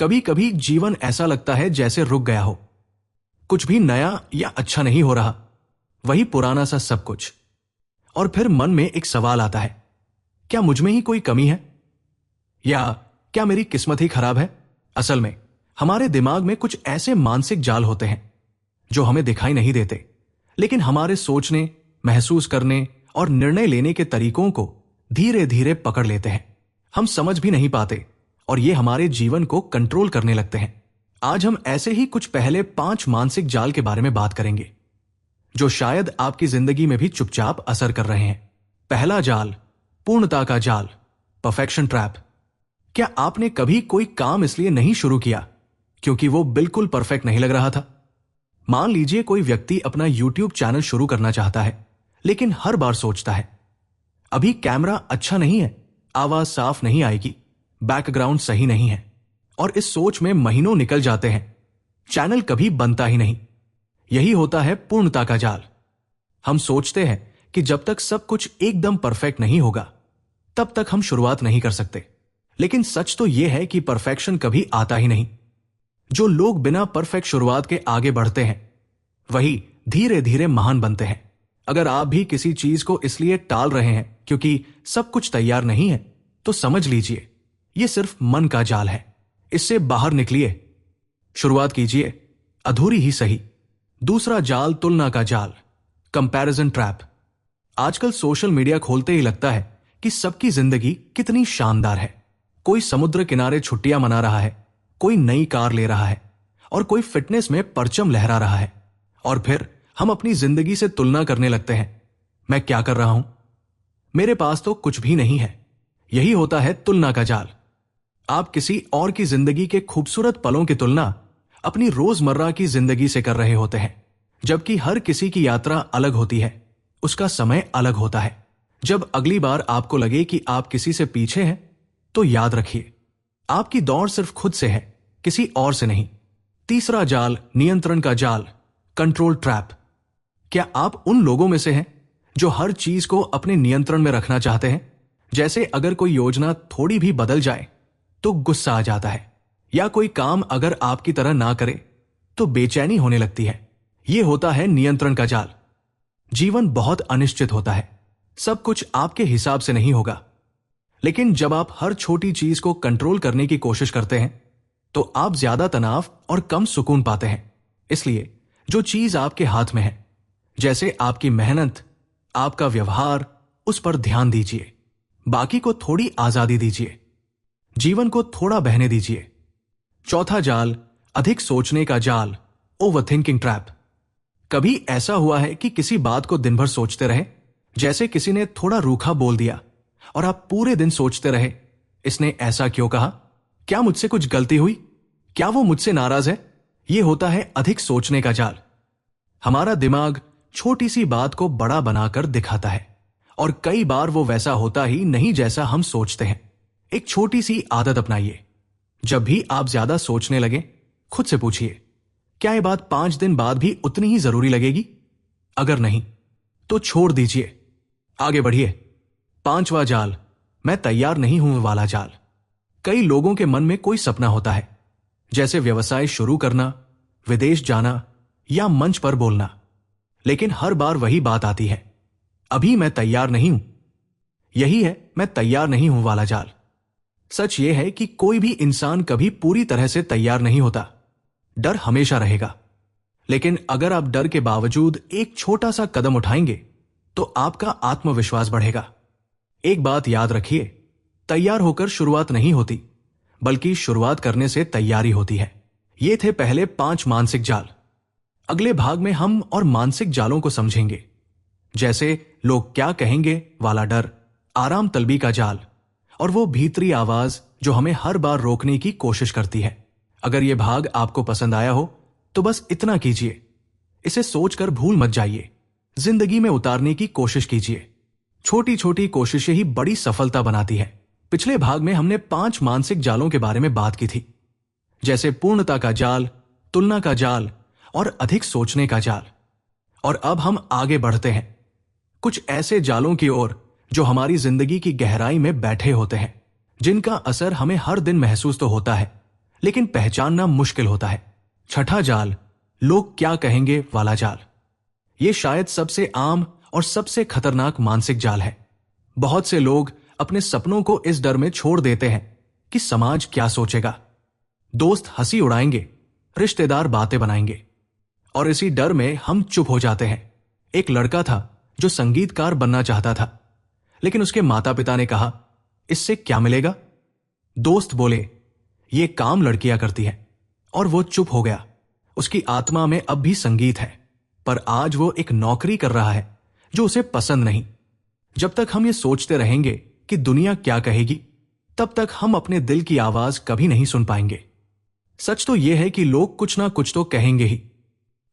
कभी कभी जीवन ऐसा लगता है जैसे रुक गया हो, कुछ भी नया या अच्छा नहीं हो रहा, वही पुराना सा सब कुछ। और फिर मन में एक सवाल आता है, क्या मुझ में ही कोई कमी है, या क्या मेरी किस्मत ही खराब है? असल में हमारे दिमाग में कुछ ऐसे मानसिक जाल होते हैं जो हमें दिखाई नहीं देते, लेकिन हमारे सोचने, महसूस करने और निर्णय लेने के तरीकों को धीरे धीरे पकड़ लेते हैं। हम समझ भी नहीं पाते और ये हमारे जीवन को कंट्रोल करने लगते हैं। आज हम ऐसे ही कुछ पहले 5 मानसिक जाल के बारे में बात करेंगे जो शायद आपकी जिंदगी में भी चुपचाप असर कर रहे हैं। पहला जाल, पूर्णता का जाल, परफेक्शन ट्रैप। क्या आपने कभी कोई काम इसलिए नहीं शुरू किया क्योंकि वो बिल्कुल परफेक्ट नहीं लग रहा था? मान लीजिए कोई व्यक्ति अपना YouTube चैनल शुरू करना चाहता है, लेकिन हर बार सोचता है, अभी कैमरा अच्छा नहीं है, आवाज साफ नहीं आएगी, बैकग्राउंड सही नहीं है, और इस सोच में महीनों निकल जाते हैं, चैनल कभी बनता ही नहीं। यही होता है पूर्णता का जाल। हम सोचते हैं कि जब तक सब कुछ एकदम परफेक्ट नहीं होगा तब तक हम शुरुआत नहीं कर सकते, लेकिन सच तो यह है कि परफेक्शन कभी आता ही नहीं। जो लोग बिना परफेक्ट शुरुआत के आगे बढ़ते हैं वही धीरे धीरे महान बनते हैं। अगर आप भी किसी चीज को इसलिए टाल रहे हैं क्योंकि सब कुछ तैयार नहीं है, तो समझ लीजिए यह सिर्फ मन का जाल है। इससे बाहर निकलिए, शुरुआत कीजिए, अधूरी ही सही। दूसरा जाल, तुलना का जाल, कंपैरिजन ट्रैप। आजकल सोशल मीडिया खोलते ही लगता है कि सबकी जिंदगी कितनी शानदार है। कोई समुद्र किनारे छुट्टियां मना रहा है, कोई नई कार ले रहा है और कोई फिटनेस में परचम लहरा रहा है। और फिर हम अपनी जिंदगी से तुलना करने लगते हैं, मैं क्या कर रहा हूं, मेरे पास तो कुछ भी नहीं है। यही होता है तुलना का जाल। आप किसी और की जिंदगी के खूबसूरत पलों की तुलना अपनी रोजमर्रा की जिंदगी से कर रहे होते हैं, जबकि हर किसी की यात्रा अलग होती है, उसका समय अलग होता है। जब अगली बार आपको लगे कि आप किसी से पीछे हैं, तो याद रखिए, आपकी दौड़ सिर्फ खुद से है, किसी और से नहीं। तीसरा जाल, नियंत्रण का जाल, कंट्रोल ट्रैप। क्या आप उन लोगों में से हैं जो हर चीज को अपने नियंत्रण में रखना चाहते हैं? जैसे अगर कोई योजना थोड़ी भी बदल जाए तो गुस्सा आ जाता है, या कोई काम अगर आपकी तरह ना करे तो बेचैनी होने लगती है। यह होता है नियंत्रण का जाल। जीवन बहुत अनिश्चित होता है, सब कुछ आपके हिसाब से नहीं होगा, लेकिन जब आप हर छोटी चीज को कंट्रोल करने की कोशिश करते हैं तो आप ज्यादा तनाव और कम सुकून पाते हैं। इसलिए जो चीज आपके हाथ में है, जैसे आपकी मेहनत, आपका व्यवहार, उस पर ध्यान दीजिए। बाकी को थोड़ी आजादी दीजिए, जीवन को थोड़ा बहने दीजिए। चौथा जाल, अधिक सोचने का जाल, ओवरथिंकिंग ट्रैप। कभी ऐसा हुआ है कि किसी बात को दिन भर सोचते रहे, जैसे किसी ने थोड़ा रूखा बोल दिया और आप पूरे दिन सोचते रहे, इसने ऐसा क्यों कहा, क्या मुझसे कुछ गलती हुई, क्या वो मुझसे नाराज है? यह होता है अधिक सोचने का जाल। हमारा दिमाग छोटी सी बात को बड़ा बनाकर दिखाता है, और कई बार वो वैसा होता ही नहीं जैसा हम सोचते हैं। एक छोटी सी आदत अपनाइए, जब भी आप ज्यादा सोचने लगे, खुद से पूछिए, क्या यह बात 5 दिन बाद भी उतनी ही जरूरी लगेगी? अगर नहीं तो छोड़ दीजिए, आगे बढ़िए। 5वां जाल, मैं तैयार नहीं हूं वाला जाल। कई लोगों के मन में कोई सपना होता है, जैसे व्यवसाय शुरू करना, विदेश जाना या मंच पर बोलना, लेकिन हर बार वही बात आती है, अभी मैं तैयार नहीं हूं। यही है मैं तैयार नहीं हूं वाला जाल। सच यह है कि कोई भी इंसान कभी पूरी तरह से तैयार नहीं होता। डर हमेशा रहेगा, लेकिन अगर आप डर के बावजूद एक छोटा सा कदम उठाएंगे तो आपका आत्मविश्वास बढ़ेगा। एक बात याद रखिए, तैयार होकर शुरुआत नहीं होती, बल्कि शुरुआत करने से तैयारी होती है। ये थे पहले 5 मानसिक जाल। अगले भाग में हम और मानसिक जालों को समझेंगे, जैसे लोग क्या कहेंगे वाला डर, आराम तलबी का जाल, और वो भीतरी आवाज जो हमें हर बार रोकने की कोशिश करती है। अगर यह भाग आपको पसंद आया हो तो बस इतना कीजिए, इसे सोचकर भूल मत जाइए, जिंदगी में उतारने की कोशिश कीजिए। छोटी छोटी कोशिशें ही बड़ी सफलता बनाती है। पिछले भाग में हमने 5 मानसिक जालों के बारे में बात की थी, जैसे पूर्णता का जाल, तुलना का जाल और अधिक सोचने का जाल। और अब हम आगे बढ़ते हैं कुछ ऐसे जालों की ओर जो हमारी जिंदगी की गहराई में बैठे होते हैं, जिनका असर हमें हर दिन महसूस तो होता है, लेकिन पहचानना मुश्किल होता है। छठा जाल, लोग क्या कहेंगे वाला जाल। यह शायद सबसे आम और सबसे खतरनाक मानसिक जाल है। बहुत से लोग अपने सपनों को इस डर में छोड़ देते हैं कि समाज क्या सोचेगा, दोस्त हंसी उड़ाएंगे, रिश्तेदार बातें बनाएंगे, और इसी डर में हम चुप हो जाते हैं। एक लड़का था जो संगीतकार बनना चाहता था, लेकिन उसके माता पिता ने कहा, इससे क्या मिलेगा? दोस्त बोले, ये काम लड़कियां करती हैं, और वो चुप हो गया। उसकी आत्मा में अब भी संगीत है, पर आज वो एक नौकरी कर रहा है जो उसे पसंद नहीं। जब तक हम ये सोचते रहेंगे कि दुनिया क्या कहेगी, तब तक हम अपने दिल की आवाज कभी नहीं सुन पाएंगे। सच तो यह है कि लोग कुछ ना कुछ तो कहेंगे ही,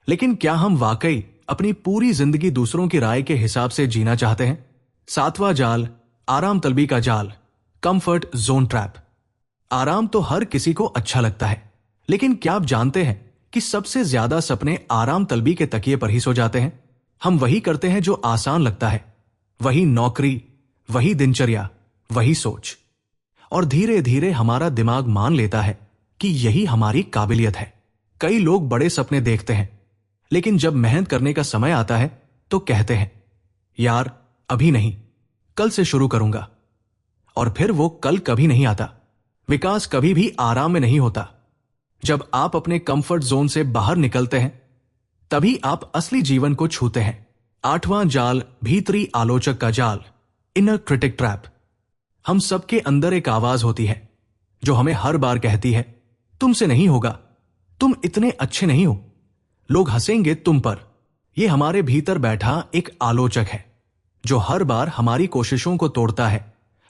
लेकिन क्या हम वाकई अपनी पूरी जिंदगी दूसरों की राय के हिसाब से जीना चाहते हैं? सातवां जाल, आराम तलबी का जाल, कंफर्ट जोन ट्रैप। आराम तो हर किसी को अच्छा लगता है, लेकिन क्या आप जानते हैं कि सबसे ज्यादा सपने आराम तलबी के तकिए पर ही सो जाते हैं? हम वही करते हैं जो आसान लगता है, वही नौकरी, वही दिनचर्या, वही सोच, और धीरे धीरे हमारा दिमाग मान लेता है कि यही हमारी काबिलियत है। कई लोग बड़े सपने देखते हैं, लेकिन जब मेहनत करने का समय आता है तो कहते हैं, यार अभी नहीं, कल से शुरू करूंगा, और फिर वो कल कभी नहीं आता। विकास कभी भी आराम में नहीं होता। जब आप अपने कंफर्ट जोन से बाहर निकलते हैं, तभी आप असली जीवन को छूते हैं। आठवां जाल, भीतरी आलोचक का जाल, इनर क्रिटिक ट्रैप। हम सबके अंदर एक आवाज होती है जो हमें हर बार कहती है, तुमसे नहीं होगा, तुम इतने अच्छे नहीं हो, लोग हंसेंगे तुम पर। यह हमारे भीतर बैठा एक आलोचक है जो हर बार हमारी कोशिशों को तोड़ता है,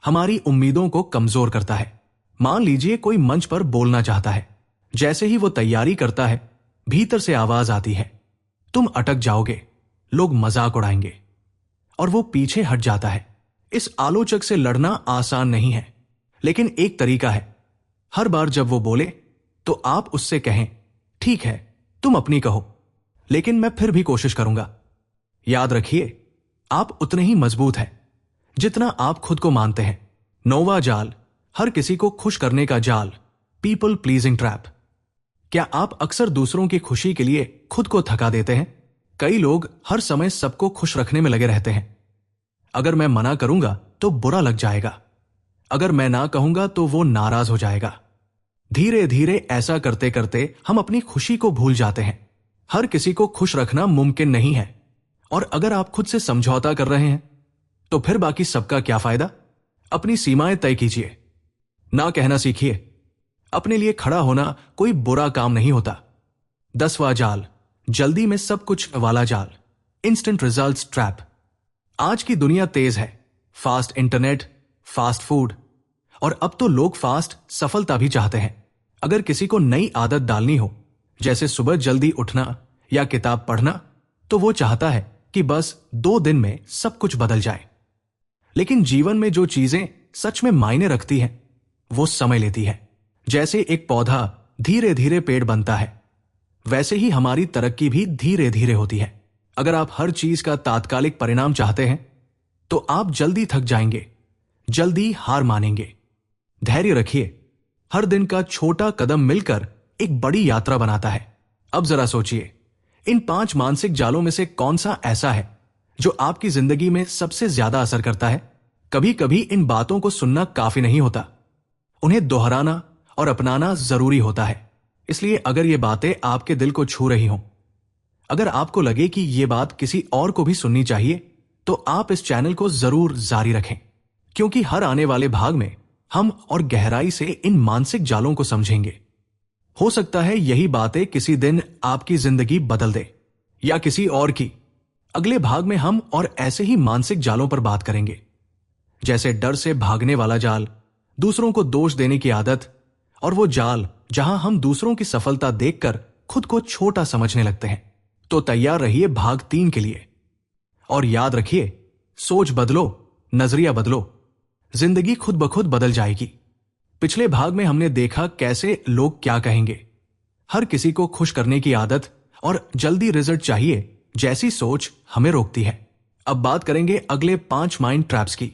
हमारी उम्मीदों को कमजोर करता है। मान लीजिए कोई मंच पर बोलना चाहता है, जैसे ही वो तैयारी करता है, भीतर से आवाज आती है, तुम अटक जाओगे, लोग मजाक उड़ाएंगे, और वो पीछे हट जाता है। इस आलोचक से लड़ना आसान नहीं है, लेकिन एक तरीका है। हर बार जब वो बोले तो आप उससे कहें, ठीक है, तुम अपनी कहो, लेकिन मैं फिर भी कोशिश करूंगा। याद रखिए, आप उतने ही मजबूत हैं जितना आप खुद को मानते हैं। नौवां जाल, हर किसी को खुश करने का जाल, पीपल प्लीजिंग ट्रैप। क्या आप अक्सर दूसरों की खुशी के लिए खुद को थका देते हैं? कई लोग हर समय सबको खुश रखने में लगे रहते हैं। अगर मैं मना करूंगा तो बुरा लग जाएगा, अगर मैं ना कहूंगा तो वो नाराज हो जाएगा। धीरे धीरे ऐसा करते करते हम अपनी खुशी को भूल जाते हैं। हर किसी को खुश रखना मुमकिन नहीं है, और अगर आप खुद से समझौता कर रहे हैं तो फिर बाकी सबका क्या फायदा? अपनी सीमाएं तय कीजिए, ना कहना सीखिए। अपने लिए खड़ा होना कोई बुरा काम नहीं होता। 10वां जाल, जल्दी में सब कुछ वाला जाल, इंस्टेंट रिजल्ट्स ट्रैप। आज की दुनिया तेज है, फास्ट इंटरनेट, फास्ट फूड, और अब तो लोग फास्ट सफलता भी चाहते हैं। अगर किसी को नई आदत डालनी हो, जैसे सुबह जल्दी उठना या किताब पढ़ना, तो वो चाहता है कि बस 2 दिन में सब कुछ बदल जाए। लेकिन जीवन में जो चीजें सच में मायने रखती हैं, वो समय लेती है। जैसे एक पौधा धीरे धीरे पेड़ बनता है, वैसे ही हमारी तरक्की भी धीरे धीरे होती है। अगर आप हर चीज का तात्कालिक परिणाम चाहते हैं, तो आप जल्दी थक जाएंगे, जल्दी हार मानेंगे। धैर्य रखिए, हर दिन का छोटा कदम मिलकर एक बड़ी यात्रा बनाता है। अब जरा सोचिए, इन 5 मानसिक जालों में से कौन सा ऐसा है जो आपकी जिंदगी में सबसे ज्यादा असर करता है? कभी कभी इन बातों को सुनना काफी नहीं होता, उन्हें दोहराना और अपनाना जरूरी होता है। इसलिए अगर ये बातें आपके दिल को छू रही हों, अगर आपको लगे कि ये बात किसी और को भी सुननी चाहिए, तो आप इस चैनल को जरूर जारी रखें, क्योंकि हर आने वाले भाग में हम और गहराई से इन मानसिक जालों को समझेंगे। हो सकता है यही बातें किसी दिन आपकी जिंदगी बदल दे, या किसी और की। अगले भाग में हम और ऐसे ही मानसिक जालों पर बात करेंगे, जैसे डर से भागने वाला जाल, दूसरों को दोष देने की आदत, और वो जाल जहां हम दूसरों की सफलता देखकर खुद को छोटा समझने लगते हैं। तो तैयार रहिए भाग 3 के लिए। और याद रखिए, सोच बदलो, नजरिया बदलो, जिंदगी खुद ब खुद बदल जाएगी। पिछले भाग में हमने देखा कैसे लोग क्या कहेंगे, हर किसी को खुश करने की आदत और जल्दी रिजल्ट चाहिए जैसी सोच हमें रोकती है। अब बात करेंगे अगले 5 माइंड ट्रैप्स की,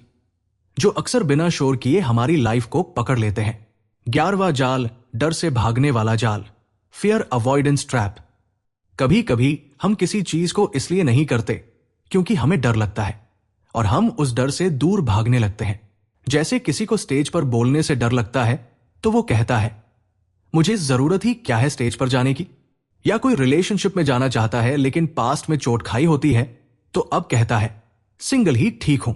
जो अक्सर बिना शोर किए हमारी लाइफ को पकड़ लेते हैं। 11वां जाल, डर से भागने वाला जाल, फियर अवॉइडेंस ट्रैप। कभी कभी हम किसी चीज को इसलिए नहीं करते क्योंकि हमें डर लगता है और हम उस डर से दूर भागने लगते हैं। जैसे किसी को स्टेज पर बोलने से डर लगता है तो वो कहता है, मुझे जरूरत ही क्या है स्टेज पर जाने की। या कोई रिलेशनशिप में जाना चाहता है लेकिन पास्ट में चोट खाई होती है तो अब कहता है, सिंगल ही ठीक हूं।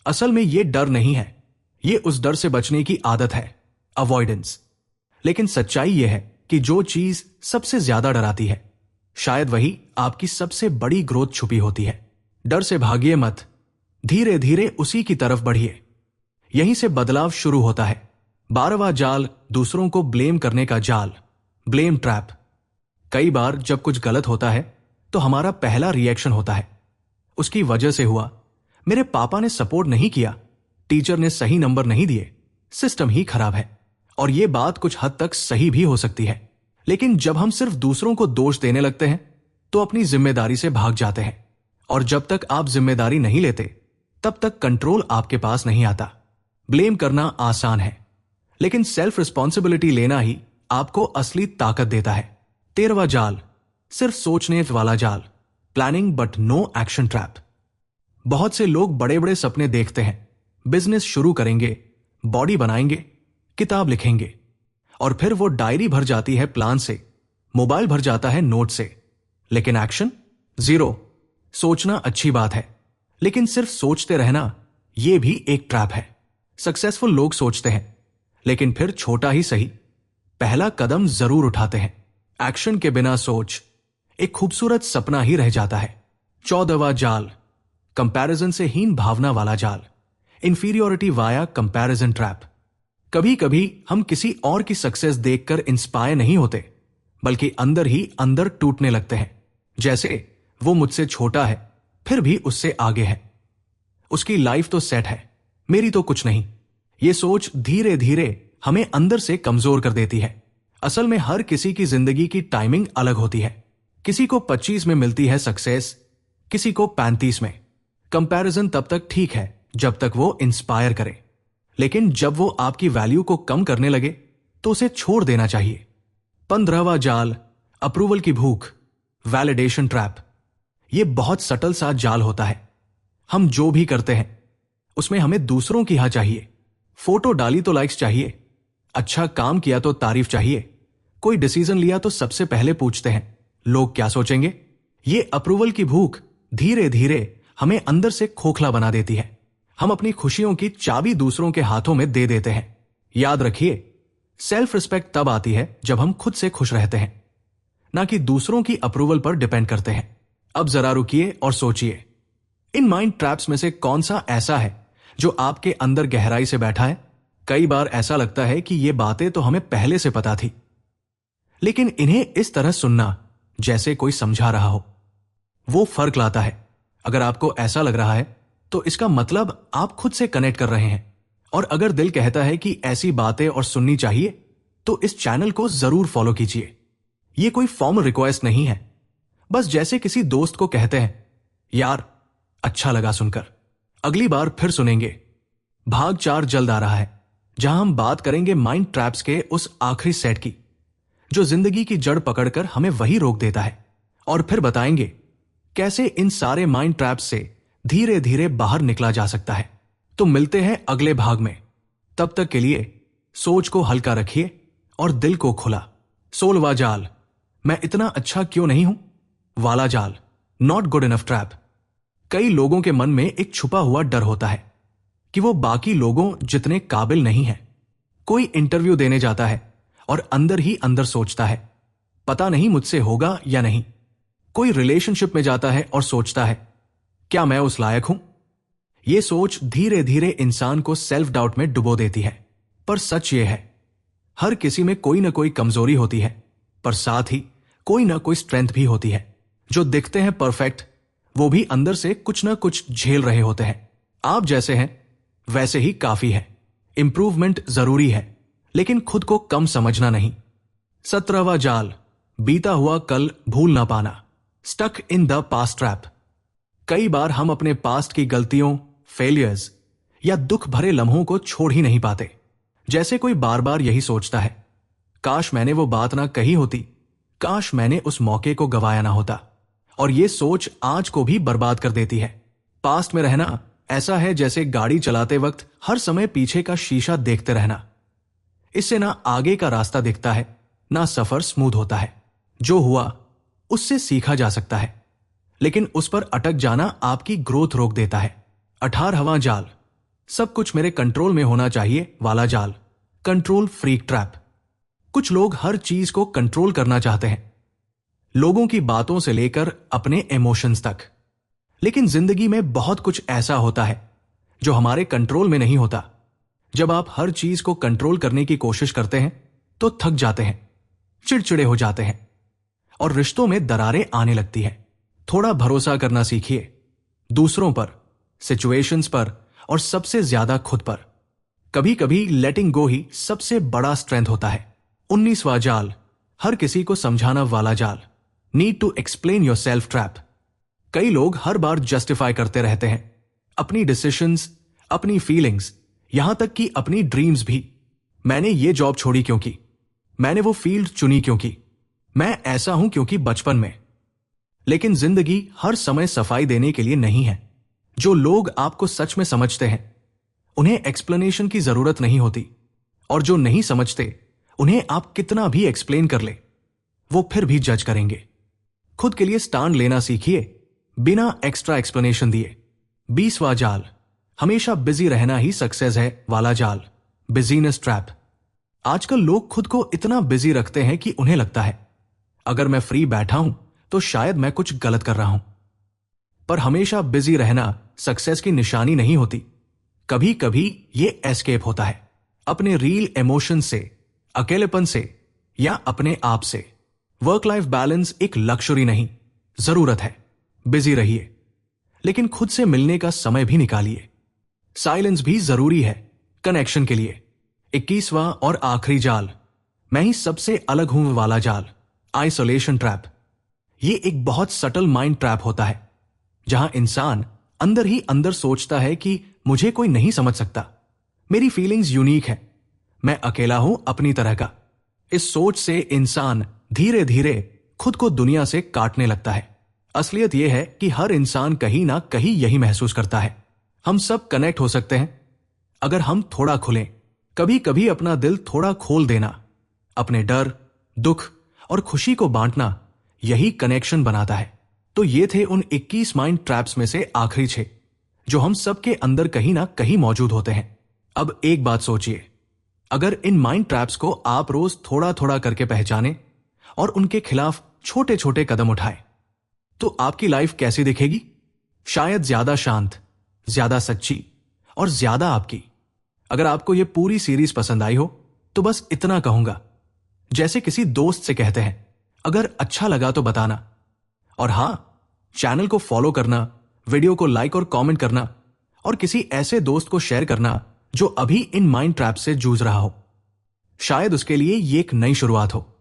असल में ये डर नहीं है, ये उस डर से बचने की आदत है, अवॉइडेंस। लेकिन सच्चाई यह है कि जो चीज सबसे ज्यादा डराती है शायद वही आपकी सबसे बड़ी ग्रोथ छुपी होती है। डर से भागिए मत, धीरे धीरे उसी की तरफ बढ़िए। यहीं से बदलाव शुरू होता है। 12वां जाल, दूसरों को ब्लेम करने का जाल, ब्लेम ट्रैप। कई बार जब कुछ गलत होता है तो हमारा पहला रिएक्शन होता है, उसकी वजह से हुआ, मेरे पापा ने सपोर्ट नहीं किया, टीचर ने सही नंबर नहीं दिए, सिस्टम ही खराब है। और यह बात कुछ हद तक सही भी हो सकती है, लेकिन जब हम सिर्फ दूसरों को दोष देने लगते हैं तो अपनी जिम्मेदारी से भाग जाते हैं। और जब तक आप जिम्मेदारी नहीं लेते तब तक कंट्रोल आपके पास नहीं आता। ब्लेम करना आसान है, लेकिन सेल्फ रिस्पॉन्सिबिलिटी लेना ही आपको असली ताकत देता है। 13वां जाल, सिर्फ सोचने वाला जाल, planning but no action trap. बहुत से लोग बड़े बड़े सपने देखते हैं, बिजनेस शुरू करेंगे, बॉडी बनाएंगे, किताब लिखेंगे, और फिर वो डायरी भर जाती है प्लान से, मोबाइल भर जाता है नोट से, लेकिन एक्शन जीरो। सोचना अच्छी बात है, लेकिन सिर्फ सोचते रहना यह भी एक ट्रैप है। सक्सेसफुल लोग सोचते हैं, लेकिन फिर छोटा ही सही पहला कदम जरूर उठाते हैं। एक्शन के बिना सोच एक खूबसूरत सपना ही रह जाता है। 14वां जाल, कंपैरिजन से हीन भावना वाला जाल, इंफीरियोरिटी वाया कंपैरिजन ट्रैप। कभी कभी हम किसी और की सक्सेस देखकर इंस्पायर नहीं होते, बल्कि अंदर ही अंदर टूटने लगते हैं। जैसे वो मुझसे छोटा है फिर भी उससे आगे है, उसकी लाइफ तो सेट है, मेरी तो कुछ नहीं। ये सोच धीरे धीरे हमें अंदर से कमजोर कर देती है। असल में हर किसी की जिंदगी की टाइमिंग अलग होती है। किसी को 25 में मिलती है सक्सेस, किसी को 35 में। कंपैरिजन तब तक ठीक है जब तक वो इंस्पायर करे, लेकिन जब वो आपकी वैल्यू को कम करने लगे तो उसे छोड़ देना चाहिए। 15वां जाल, अप्रूवल की भूख, वैलिडेशन ट्रैप। ये बहुत सटल सा जाल होता है। हम जो भी करते हैं उसमें हमें दूसरों की हाँ चाहिए। फोटो डाली तो लाइक्स चाहिए, अच्छा काम किया तो तारीफ चाहिए, कोई डिसीजन लिया तो सबसे पहले पूछते हैं लोग क्या सोचेंगे। ये अप्रूवल की भूख धीरे धीरे हमें अंदर से खोखला बना देती है। हम अपनी खुशियों की चाबी दूसरों के हाथों में दे देते हैं। याद रखिए, सेल्फ रिस्पेक्ट तब आती है जब हम खुद से खुश रहते हैं, ना कि दूसरों की अप्रूवल पर डिपेंड करते हैं। अब जरा रुकिए और सोचिए, इन माइंड ट्रैप्स में से कौन सा ऐसा है जो आपके अंदर गहराई से बैठा है। कई बार ऐसा लगता है कि ये बातें तो हमें पहले से पता थी, लेकिन इन्हें इस तरह सुनना जैसे कोई समझा रहा हो, वो फर्क लाता है। अगर आपको ऐसा लग रहा है तो इसका मतलब आप खुद से कनेक्ट कर रहे हैं। और अगर दिल कहता है कि ऐसी बातें और सुननी चाहिए तो इस चैनल को जरूर फॉलो कीजिए। ये कोई फॉर्मल रिक्वेस्ट नहीं है, बस जैसे किसी दोस्त को कहते हैं, यार अच्छा लगा सुनकर, अगली बार फिर सुनेंगे। भाग 4 जल्द आ रहा है, जहां हम बात करेंगे माइंड ट्रैप्स के उस आखिरी सेट की जो जिंदगी की जड़ पकड़कर हमें वही रोक देता है, और फिर बताएंगे कैसे इन सारे माइंड ट्रैप्स से धीरे धीरे बाहर निकला जा सकता है। तो मिलते हैं अगले भाग में। तब तक के लिए सोच को हल्का रखिए और दिल को खुला। 16वां जाल, मैं इतना अच्छा क्यों नहीं हूं वाला जाल, नॉट गुड इनफ ट्रैप। कई लोगों के मन में एक छुपा हुआ डर होता है कि वो बाकी लोगों जितने काबिल नहीं है। कोई इंटरव्यू देने जाता है और अंदर ही अंदर सोचता है, पता नहीं मुझसे होगा या नहीं। कोई रिलेशनशिप में जाता है और सोचता है, क्या मैं उस लायक हूं। यह सोच धीरे धीरे इंसान को सेल्फ डाउट में डुबो देती है। पर सच यह है, हर किसी में कोई ना कोई कमजोरी होती है, पर साथ ही कोई ना कोई स्ट्रेंथ भी होती है। जो दिखते हैं परफेक्ट, वो भी अंदर से कुछ ना कुछ झेल रहे होते हैं। आप जैसे हैं वैसे ही काफी है। इंप्रूवमेंट जरूरी है, लेकिन खुद को कम समझना नहीं। 17वां जाल, बीता हुआ कल भूल ना पाना, stuck in the past trap. कई बार हम अपने पास्ट की गलतियों, फेलियर्स या दुख भरे लम्हों को छोड़ ही नहीं पाते। जैसे कोई बार बार यही सोचता है, काश मैंने वो बात ना कही होती, काश मैंने उस मौके को गवाया ना होता। और ये सोच आज को भी बर्बाद कर देती है। पास्ट में रहना ऐसा है जैसे गाड़ी चलाते वक्त हर समय पीछे का शीशा देखते रहना। इससे ना आगे का रास्ता दिखता है, ना सफर स्मूथ होता है। जो हुआ उससे सीखा जा सकता है, लेकिन उस पर अटक जाना आपकी ग्रोथ रोक देता है। 18वां जाल, सब कुछ मेरे कंट्रोल में होना चाहिए वाला जाल, कंट्रोल फ्रीक ट्रैप। कुछ लोग हर चीज को कंट्रोल करना चाहते हैं, लोगों की बातों से लेकर अपने इमोशंस तक। लेकिन जिंदगी में बहुत कुछ ऐसा होता है जो हमारे कंट्रोल में नहीं होता। जब आप हर चीज को कंट्रोल करने की कोशिश करते हैं तो थक जाते हैं, चिड़चिड़े हो जाते हैं और रिश्तों में दरारें आने लगती हैं। थोड़ा भरोसा करना सीखिए, दूसरों पर, सिचुएशंस पर और सबसे ज्यादा खुद पर। कभी कभी लेटिंग गो ही सबसे बड़ा स्ट्रेंथ होता है। 19वां जाल, हर किसी को समझाना वाला जाल, need to explain yourself trap. कई लोग हर बार जस्टिफाई करते रहते हैं अपनी डिसीजंस, अपनी फीलिंग्स, यहां तक कि अपनी ड्रीम्स भी। मैंने ये जॉब छोड़ी क्योंकि, मैंने वो फील्ड चुनी क्योंकि, मैं ऐसा हूं क्योंकि बचपन में। लेकिन जिंदगी हर समय सफाई देने के लिए नहीं है। जो लोग आपको सच में समझते हैं उन्हें एक्सप्लेनेशन की जरूरत नहीं होती, और जो नहीं समझते उन्हें आप कितना भी एक्सप्लेन कर ले वो फिर भी जज करेंगे। खुद के लिए स्टैंड लेना सीखिए बिना एक्स्ट्रा एक्सप्लेनेशन दिए। 20वां जाल, हमेशा बिजी रहना ही सक्सेस है वाला जाल, बिजीनेस ट्रैप। आजकल लोग खुद को इतना बिजी रखते हैं कि उन्हें लगता है अगर मैं फ्री बैठा हूं तो शायद मैं कुछ गलत कर रहा हूं। पर हमेशा बिजी रहना सक्सेस की निशानी नहीं होती। कभी कभी ये एस्केप होता है अपने रियल इमोशन से, अकेलेपन से या अपने आप से। वर्क लाइफ बैलेंस एक लक्ष्योरी नहीं, जरूरत है। बिजी रहिए लेकिन खुद से मिलने का समय भी निकालिए। साइलेंस भी जरूरी है कनेक्शन के लिए। 21वां और आखिरी जाल, मैं ही सबसे अलग हूं वाला जाल, आइसोलेशन ट्रैप। ये एक बहुत सटल माइंड ट्रैप होता है जहां इंसान अंदर ही अंदर सोचता है कि मुझे कोई नहीं समझ सकता, मेरी फीलिंग्स यूनिक है, मैं अकेला हूं अपनी तरह का। इस सोच से इंसान धीरे धीरे खुद को दुनिया से काटने लगता है। असलियत यह है कि हर इंसान कहीं ना कहीं यही महसूस करता है। हम सब कनेक्ट हो सकते हैं अगर हम थोड़ा खुलें। कभी कभी अपना दिल थोड़ा खोल देना, अपने डर, दुख और खुशी को बांटना, यही कनेक्शन बनाता है। तो ये थे उन 21 माइंड ट्रैप्स में से आखिरी 6 जो हम सबके अंदर कहीं ना कहीं मौजूद होते हैं। अब एक बात सोचिए, अगर इन माइंड ट्रैप्स को आप रोज थोड़ा थोड़ा करके पहचाने और उनके खिलाफ छोटे छोटे कदम उठाएं, तो आपकी लाइफ कैसी दिखेगी? शायद ज्यादा शांत, ज्यादा सच्ची और ज्यादा आपकी। अगर आपको यह पूरी सीरीज पसंद आई हो तो बस इतना कहूंगा, जैसे किसी दोस्त से कहते हैं, अगर अच्छा लगा तो बताना। और हां, चैनल को फॉलो करना, वीडियो को लाइक और कमेंट करना और किसी ऐसे दोस्त को शेयर करना जो अभी इन माइंड ट्रैप से जूझ रहा हो। शायद उसके लिए ये एक नई शुरुआत हो।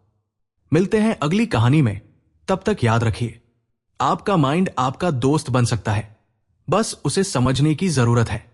मिलते हैं अगली कहानी में। तब तक याद रखिए, आपका माइंड आपका दोस्त बन सकता है, बस उसे समझने की जरूरत है।